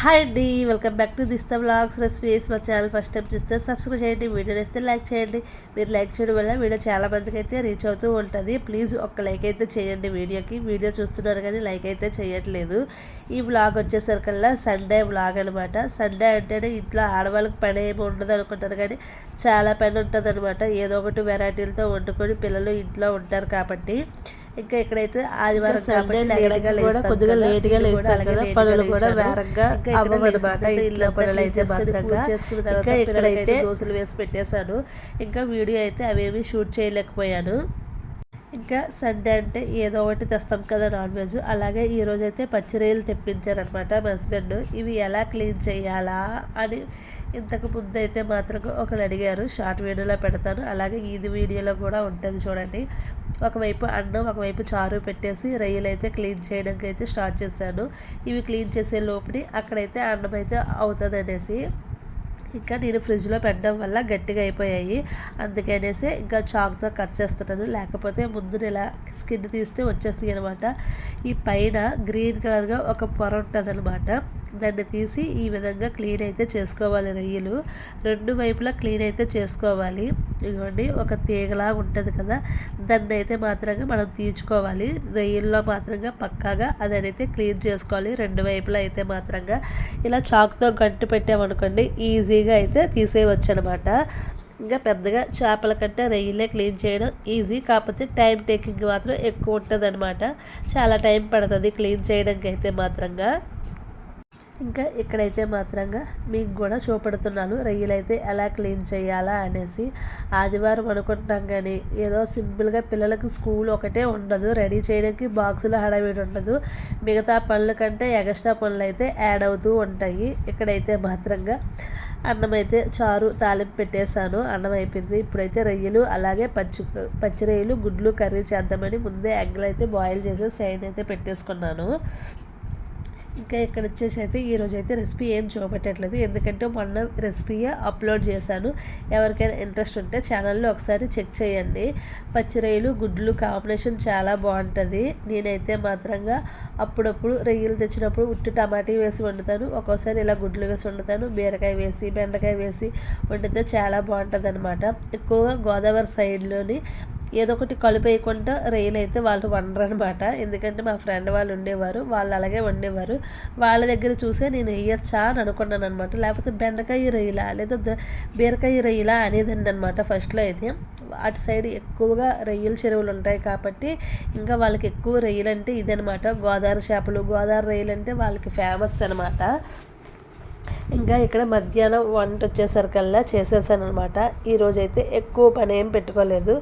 Hi అండి, welcome back to this the vlogs recipes. మా channel first time చూస్తే subscribe చేయండి, వీడియో వేస్తే లైక్ చేయండి. మీరు లైక్ చేయడం వల్ల వీడియో చాలా మందికి అయితే రీచ్ అవుతూ ఉంటుంది. ప్లీజ్ ఒక్క లైక్ అయితే చేయండి వీడియోకి. వీడియో చూస్తున్నారు కానీ లైక్ అయితే చేయట్లేదు. ఈ వ్లాగ్ వచ్చేసరికల్లా సండే వ్లాగ్ అనమాట. సండే అంటేనే ఇంట్లో ఆడవాళ్ళకి పని ఏమి ఉండదు అనుకుంటారు కానీ చాలా పని ఉంటుంది అనమాట. ఏదో ఒకటి వెరైటీలతో వండుకొని పిల్లలు ఇంట్లో ఉంటారు కాబట్టి. ఇంకా ఇక్కడైతే ఆదివారం కొద్దిగా లేట్గా లేస్తారు కదా, పనులు కూడా వేరంగా అవ్వబడమాట. ఇంట్లో పనులు అయితే చేసుకున్న తర్వాత ఇక్కడైతే దోశలు వేసి పెట్టేశాను. ఇంకా వీడియో అయితే అవేమి షూట్ చేయలేకపోయాను. ఇంకా సండే అంటే ఏదో ఒకటి తెస్తాం కదా నాన్ వెజ్. అలాగే ఈరోజు అయితే పచ్చిరొయ్యలు తెప్పించారనమాట మా హస్బెండ్. ఇవి ఎలా క్లీన్ చేయాలా అని ఇంతకు ముందు అయితే మాత్రం ఒకరు అడిగారు. షార్ట్ వీడియోలో పెడతాను, అలాగే ఇది వీడియోలో కూడా ఉంటుంది చూడండి. ఒకవైపు అన్నం ఒకవైపు చారు పెట్టేసి రొయ్యలు అయితే క్లీన్ చేయడానికి అయితే స్టార్ట్ చేశాను. ఇవి క్లీన్ చేసే లోపలి అక్కడైతే అన్నం అయితే అవుతుంది అనేసి ఇంకా నేను ఫ్రిడ్జ్లో పెట్టడం వల్ల గట్టిగా అయిపోయాయి. అందుకనేసి ఇంకా చాక్తో కట్ చేస్తున్నాను, లేకపోతే ముందు ఇలా స్కిన్ తీస్తే వచ్చేస్తాయి అనమాట. ఈ పైన గ్రీన్ కలర్గా ఒక పొర ఉంటుంది అనమాట. దాన్ని తీసి ఈ విధంగా క్లీన్ అయితే చేసుకోవాలి. రొయ్యలు రెండు వైపులా క్లీన్ అయితే చేసుకోవాలి. ఇదిగోండి ఒక తీగలాగా ఉంటుంది కదా, దాన్ని అయితే మాత్రంగా మనం తీర్చుకోవాలి. రొయ్యల్లో మాత్రంగా పక్కాగా అదనైతే క్లీన్ చేసుకోవాలి. రెండు వైపులా అయితే మాత్రంగా ఇలా చాక్తో గంటు పెట్టామనుకోండి ఈజీగా అయితే తీసేయవచ్చు అనమాట. ఇంకా పెద్దగా చేపల కంటే రొయ్యలే క్లీన్ చేయడం ఈజీ, కాకపోతే టైం టేకింగ్ మాత్రం ఎక్కువ ఉంటుంది అనమాట. చాలా టైం పడుతుంది క్లీన్ చేయడానికి అయితే మాత్రంగా. ఇంకా ఇక్కడైతే మాత్రంగా మీకు కూడా చూపెడుతున్నాను రొయ్యలు అయితే ఎలా క్లీన్ చేయాలా అనేసి. ఆదివారం అనుకుంటాం కానీ ఏదో సింపుల్గా పిల్లలకి స్కూల్ ఒకటే ఉండదు, రెడీ చేయడానికి బాక్సులో హడావిడి ఉండదు. మిగతా పనుల కంటే ఎక్స్ట్రా పనులు అయితే యాడ్ అవుతూ ఉంటాయి. ఇక్కడైతే మాత్రంగా అన్నం అయితే చారు తాలింపు పెట్టేశాను, అన్నం అయిపోయింది. ఇప్పుడైతే రొయ్యలు అలాగే పచ్చి రొయ్యలు గుడ్లు కర్రీ చేద్దామని ముందే ఎగ్లు అయితే బాయిల్ చేసి సైడ్ అయితే పెట్టేసుకున్నాను. ఇంకా ఇక్కడ వచ్చేసి అయితే ఈరోజు అయితే రెసిపీ ఏం చూపెట్టట్లేదు, ఎందుకంటే మొన్న రెసిపీయే అప్లోడ్ చేశాను. ఎవరికైనా ఇంట్రెస్ట్ ఉంటే ఛానల్లో ఒకసారి చెక్ చేయండి. పచ్చిరొయ్యలు గుడ్లు కాంబినేషన్ చాలా బాగుంటుంది. నేనైతే మాత్రంగా అప్పుడప్పుడు రొయ్యలు తెచ్చినప్పుడు ఉట్టి టమాటా వేసి వండుతాను, ఒక్కోసారి ఇలా గుడ్లు వేసి వండుతాను, బీరకాయ వేసి బెండకాయ వేసి వండితే చాలా బాగుంటుంది అనమాట. ఎక్కువగా గోదావరి సైడ్లోని ఏదో ఒకటి కలిపేయకుండా రొయ్యలు అయితే వాళ్ళు వండరు అనమాట. ఎందుకంటే మా ఫ్రెండ్ వాళ్ళు ఉండేవారు, వాళ్ళు అలాగే వండేవారు. వాళ్ళ దగ్గర చూసే నేను వేయచ్చా అని అనుకున్నాను అనమాట. లేకపోతే బెండకాయ రొయ్యలా లేదా బీరకాయ రొయ్యలా అనేదండి అనమాట ఫస్ట్లో అయితే. అటు సైడ్ ఎక్కువగా రొయ్యల చెరువులు ఉంటాయి కాబట్టి ఇంకా వాళ్ళకి ఎక్కువ రొయ్యలు అంటే ఇదనమాట. గోదావరి చేపలు గోదావరి రొయ్యలు అంటే వాళ్ళకి ఫేమస్ అనమాట. ఇంకా ఇక్కడ మధ్యాహ్నం వంట వచ్చేసరికల్లా చేసేసాను అనమాట. ఈరోజైతే ఎక్కువ పని ఏం పెట్టుకోలేదు,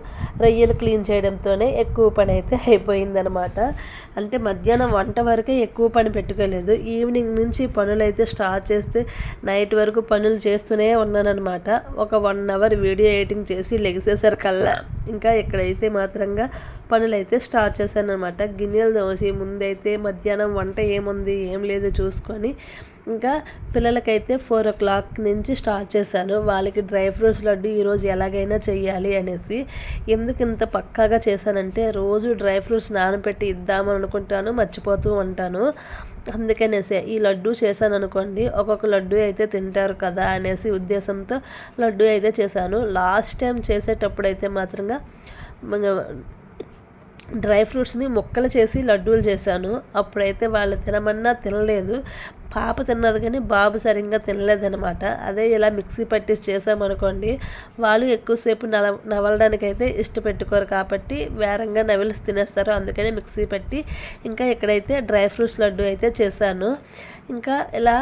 రొయ్యలు క్లీన్ చేయడంతోనే ఎక్కువ పని అయితే అయిపోయిందనమాట. అంటే మధ్యాహ్నం వంట వరకే ఎక్కువ పని పెట్టుకోలేదు. ఈవినింగ్ నుంచి పనులు అయితే స్టార్ట్ చేస్తే నైట్ వరకు పనులు చేస్తూనే ఉన్నానమాట. ఒక 1 అవర్ వీడియో ఎడిటింగ్ చేసి లెగిసేసరికల్లా ఇంకా ఇక్కడైతే మాత్రంగా పనులు అయితే స్టార్ట్ చేశాను అనమాట. గిన్నెలు దోసి ముందైతే మధ్యాహ్నం వంట ఏముంది ఏం లేదు చూసుకొని ఇంకా పిల్లలకైతే 4 o'clock నుంచి స్టార్ట్ చేశాను. వాళ్ళకి డ్రై ఫ్రూట్స్ లడ్డు ఈరోజు ఎలాగైనా చెయ్యాలి అనేసి. ఎందుకు ఇంత పక్కాగా చేశానంటే రోజు డ్రై ఫ్రూట్స్ నానబెట్టి ఇద్దామని అనుకుంటాను, మర్చిపోతూ ఉంటాను. అందుకనేసి ఈ లడ్డు చేశాను అనుకోండి, ఒక్కొక్క లడ్డు అయితే తింటారు కదా అనేసి ఉద్దేశంతో లడ్డు అయితే చేశాను. లాస్ట్ టైం చేసేటప్పుడు అయితే మాత్రంగా డ్రై ఫ్రూట్స్ని ముక్కలు చేసి లడ్డూలు చేశాను. అప్పుడైతే వాళ్ళు తినమన్నా తినలేదు. పాప తిన్నది కానీ బాబు సరిగ్గా తినలేదనమాట. అదే ఇలా మిక్సీ పట్టేసి చేసామనుకోండి వాళ్ళు ఎక్కువసేపు నవలడానికి అయితే ఇష్టపెట్టుకోరు కాబట్టి వేరంగా నవిలిసి తినేస్తారు. అందుకని మిక్సీ పట్టి ఇంకా ఇక్కడైతే డ్రై ఫ్రూట్స్ లడ్డు అయితే చేశాను. ఇంకా ఇలా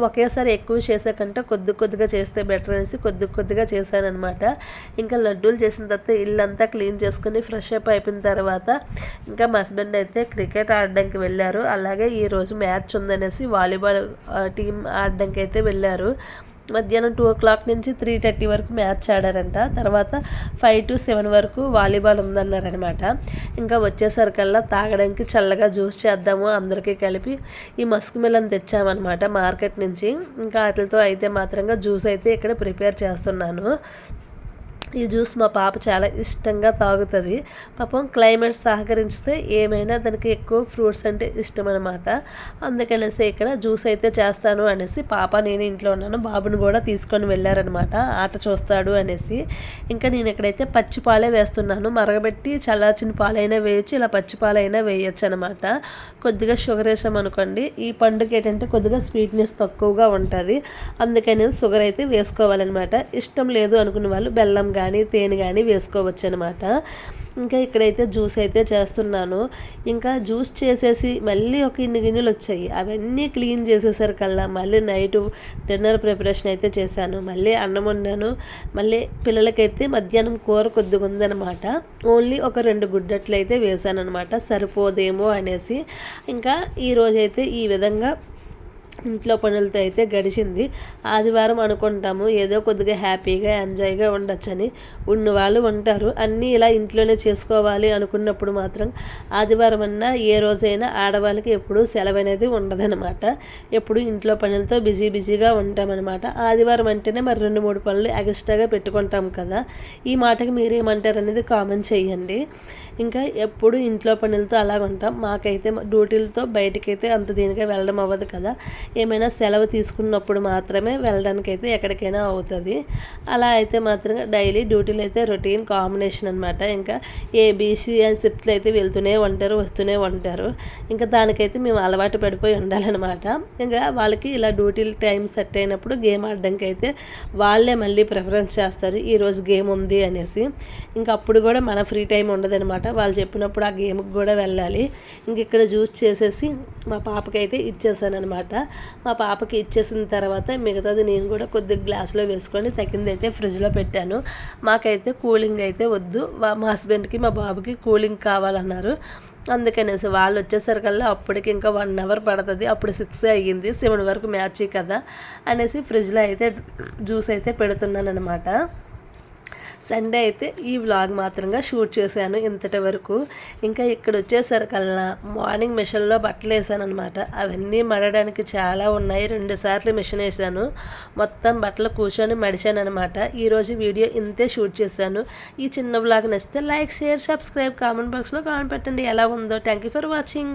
ఒకేసారి ఎక్కువ చేసే కంటే కొద్దిగా చేస్తే బెటర్ అనేసి కొద్దిగా చేశాను అనమాట. ఇంకా లడ్డూలు చేసిన తర్వాత ఇల్లంతా క్లీన్ చేసుకుని ఫ్రెష్ అప్ అయిపోయిన తర్వాత ఇంకా మా హస్బెండ్ అయితే క్రికెట్ ఆడడానికి వెళ్ళారు. అలాగే ఈరోజు మ్యాచ్ ఉందనేసి వాలీబాల్ టీం ఆడడానికి అయితే వెళ్ళారు. మధ్యాహ్నం 2 o'clock నుంచి 3:30 వరకు మ్యాచ్ ఆడారంట. తర్వాత 5 to 7 వరకు వాలీబాల్ ఉందన్నారనమాట. ఇంకా వచ్చేసరికల్లా తాగడానికి చల్లగా జ్యూస్ చేద్దాము అందరికీ కలిపి ఈ మస్క్ మిలన్ తెచ్చామన్నమాట మార్కెట్ నుంచి. ఇంకా వాటితో అయితే మాత్రంగా జ్యూస్ అయితే ఇక్కడ ప్రిపేర్ చేస్తున్నాను. ఈ జ్యూస్ మా పాప చాలా ఇష్టంగా తాగుతుంది. పాపం క్లైమేట్ సహకరించితే ఏమైనా దానికి ఎక్కువ ఫ్రూట్స్ అంటే ఇష్టం అనమాట. అందుకనేసి ఇక్కడ జ్యూస్ అయితే చేస్తాను అనేసి పాప నేను ఇంట్లో ఉన్నాను, బాబుని కూడా తీసుకొని వెళ్ళారనమాట ఆట చూస్తాడు అనేసి. ఇంకా నేను ఇక్కడైతే పచ్చి పాలే వేస్తున్నాను. మరగబెట్టి చల్లార్చిన పాలైనా వేయచ్చు, ఇలా పచ్చి పాలైనా వేయచ్చు అనమాట. కొద్దిగా షుగర్ వేసామనుకోండి, ఈ పండుగ ఏంటంటే కొద్దిగా స్వీట్నెస్ తక్కువగా ఉంటుంది, అందుకని షుగర్ అయితే వేసుకోవాలన్నమాట. ఇష్టం లేదు అనుకున్న వాళ్ళు బెల్లం కానీ తేనె కానీ వేసుకోవచ్చు అనమాట. ఇంకా ఇక్కడైతే జ్యూస్ అయితే చేస్తున్నాను. ఇంకా జ్యూస్ చేసేసి మళ్ళీ ఒక ఇన్ని గిన్నెలు వచ్చాయి, అవన్నీ క్లీన్ చేసేసరికల్లా మళ్ళీ నైట్ డిన్నర్ ప్రిపరేషన్ అయితే చేశాను. మళ్ళీ అన్నం వండాను. మళ్ళీ పిల్లలకైతే మధ్యాహ్నం కూర కొద్దిగా ఉందనమాట. ఓన్లీ ఒక 2 గుడ్డట్లు అయితే వేసాను అనమాట, సరిపోదేమో అనేసి. ఇంకా ఈరోజైతే ఈ విధంగా ఇంట్లో పనులతో అయితే గడిచింది. ఆదివారం అనుకుంటాము ఏదో కొద్దిగా హ్యాపీగా ఎంజాయ్గా ఉండొచ్చని, ఉన్న వాళ్ళు ఉంటారు. అన్నీ ఇలా ఇంట్లోనే చేసుకోవాలి అనుకున్నప్పుడు మాత్రం ఆదివారం అన్నా ఏ రోజైనా ఆడవాళ్ళకి ఎప్పుడూ సెలవు అనేది ఉండదనమాట. ఎప్పుడు ఇంట్లో పనులతో బిజీగా ఉంటామన్నమాట. ఆదివారం అంటేనే మరి 2-3 పనులు ఎక్స్ట్రాగా పెట్టుకుంటాం కదా. ఈ మాటకి మీరేమంటారు అనేది కామెంట్ చేయండి. ఇంకా ఎప్పుడు ఇంట్లో పనులతో అలాగ ఉంటాం. మాకైతే డ్యూటీలతో బయటకైతే అంత దీనిగా వెళ్ళడం అవ్వదు కదా. ఏమైనా సెలవు తీసుకున్నప్పుడు మాత్రమే వెళ్ళడానికి అయితే ఎక్కడికైనా అవుతుంది. అలా అయితే మాత్రం డైలీ డ్యూటీలు అయితే రొటీన్ కాంబినేషన్ అనమాట. ఇంకా ఏబీసీ అని షిఫ్ట్లు అయితే వెళ్తూనే ఉంటారు, వస్తూనే ఉంటారు. ఇంకా దానికైతే మేము అలవాటు పడిపోయి ఉండాలన్నమాట. ఇంకా వాళ్ళకి ఇలా డ్యూటీలు టైం సెట్ అయినప్పుడు గేమ్ ఆడడానికి అయితే వాళ్ళే మళ్ళీ ప్రిఫరెన్స్ చేస్తారు, ఈరోజు గేమ్ ఉంది అనేసి. ఇంకా అప్పుడు కూడా మన ఫ్రీ టైం ఉండదనమాట. వాళ్ళు చెప్పినప్పుడు ఆ గేమ్కి కూడా వెళ్ళాలి. ఇంక ఇక్కడ జ్యూస్ చేసేసి మా పాపకి అయితే ఇచ్చేసాను అనమాట. మా పాపకి ఇచ్చేసిన తర్వాత మిగతాది నేను కూడా కొద్దిగా గ్లాసులో వేసుకొని తగ్గిందైతే ఫ్రిడ్జ్లో పెట్టాను. మాకైతే కూలింగ్ అయితే వద్దు, మా హస్బెండ్కి మా బాబుకి కూలింగ్ కావాలన్నారు. అందుకనేసి వాళ్ళు వచ్చేసరికల్లా అప్పటికి ఇంకా 1 అవర్ పడుతుంది. అప్పుడు 6 అయ్యింది, 7 వరకు మ్యాచ్ కదా అనేసి ఫ్రిడ్జ్లో అయితే జ్యూస్ అయితే పెడుతున్నాను అనమాట. సండే అయితే ఈ వ్లాగ్ మాత్రంగా షూట్ చేశాను ఇంతటి వరకు. ఇంకా ఇక్కడ వచ్చేసరికల్లా మార్నింగ్ మిషన్లో బట్టలు వేసాను అనమాట. అవన్నీ మడడానికి చాలా ఉన్నాయి, 2 సార్లు మిషన్ వేసాను. మొత్తం బట్టలు కూర్చొని మడిచాను అనమాట. ఈరోజు వీడియో ఇంతే షూట్ చేశాను. ఈ చిన్న వ్లాగ్ నచ్చితే లైక్, షేర్, సబ్స్క్రైబ్, కామెంట్ బాక్స్లో కామెంట్ పెట్టండి ఎలా ఉందో. Thank you for watching.